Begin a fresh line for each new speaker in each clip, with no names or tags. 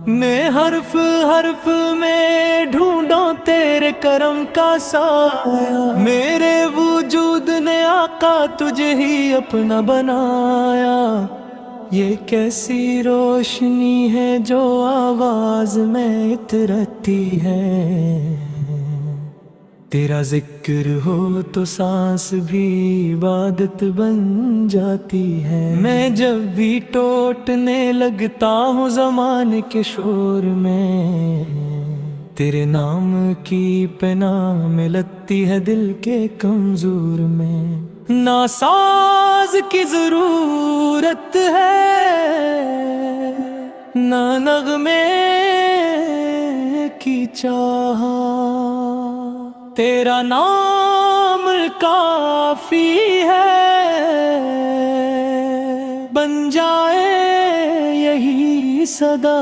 میں حرف حرف میں ڈھونڈوں تیرے کرم کا سایہ، میرے وجود نے آقا تجھے ہی اپنا بنایا۔ یہ کیسی روشنی ہے جو آواز میں اترتی ہے، تیرا ذکر ہو تو سانس بھی عبادت بن جاتی ہے۔ میں جب بھی ٹوٹنے لگتا ہوں زمانے کے شور میں، تیرے نام کی پناہ میں لگتی ہے دل کے کمزور میں۔ نہ ساز کی ضرورت ہے نہ نغمے کی چاہت، تیرا نام کافی ہے، بن جائے یہی صدا۔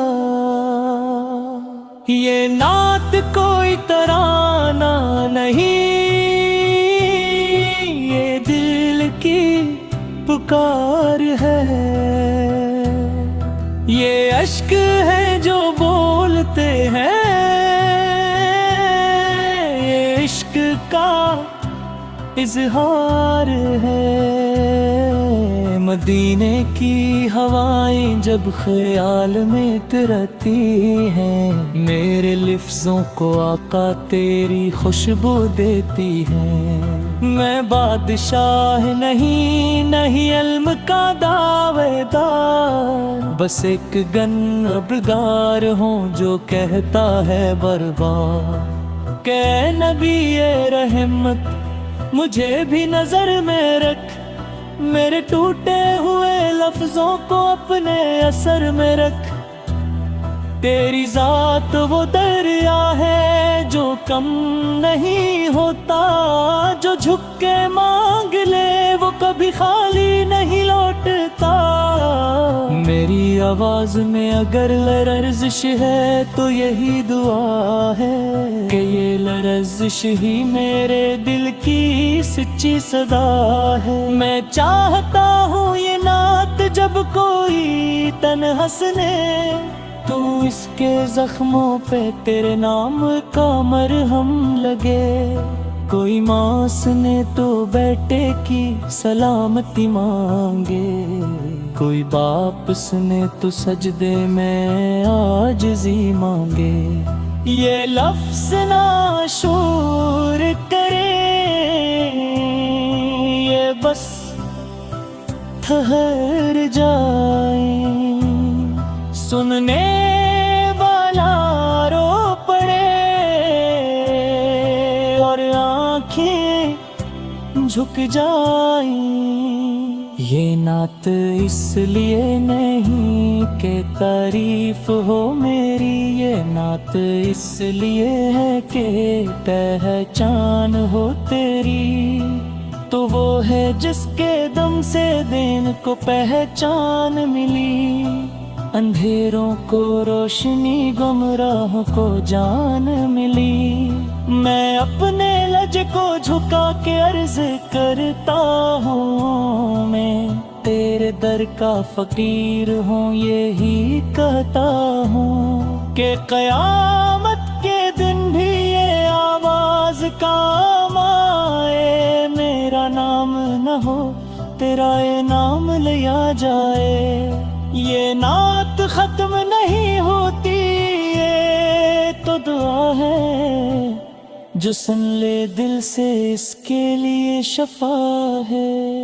یہ نعت کوئی ترانہ نہیں، یہ دل کی پکار ہے، یہ اشک ہے جو بولتے ہیں، یہ عشق کا اظہار ہے۔ مدینے کی ہوائیں جب خیال میں اترتی ہیں، میرے لفظوں کو آقا تیری خوشبو دیتی ہے۔ میں بادشاہ نہیں علم کا دعوے دار، بس ایک گنہگار ہوں جو کہتا ہے برباد۔ کہ نبی رحمت مجھے بھی نظر میں رکھ، میرے ٹوٹے ہوئے لفظوں کو اپنے اثر میں رکھ۔ تیری ذات وہ دریا ہے جو کم نہیں ہوتا، جو جھک کے مانگ لے وہ کبھی خالی نہیں لوٹتا۔ میری آواز میں اگر لرزش ہے تو یہی دعا ہے کہ یہ لرزش ہی میرے دل کی سچی صدا ہے۔ میں چاہتا ہوں یہ نعت جب کوئی تن ہنسنے، تو اس کے زخموں پہ تیرے نام کا مرہم لگے۔ کوئی ماں نے تو بیٹے کی سلامتی مانگے، کوئی باپ نے تو سجدے میں عاجزی مانگے۔ یہ لفظ ناشور کرے، یہ بس ٹھہر جائیں، سننے والا رو پڑے اور آنکھیں جھک جائیں۔ یہ نعت اس لیے نہیں کہ تعریف ہو میری، یہ نعت اس لیے ہے کہ پہچان ہو تیری۔ تو وہ ہے جس کے دم سے دین کو پہچان ملی، اندھیروں کو روشنی گمراہ کو جان ملی۔ میں اپنے لج کو جھکا کے عرض کرتا ہوں، میں تیرے در کا فقیر ہوں، یہی کہتا ہوں کہ قیامت کے دن بھی یہ آواز کام آئے۔ میرا نام نہ ہو تیرا یہ نام لیا جائے۔ یہ نعت ختم نہیں ہوتی، یہ تو دعا ہے جو سن لے دل سے اس کے لیے شفا ہے۔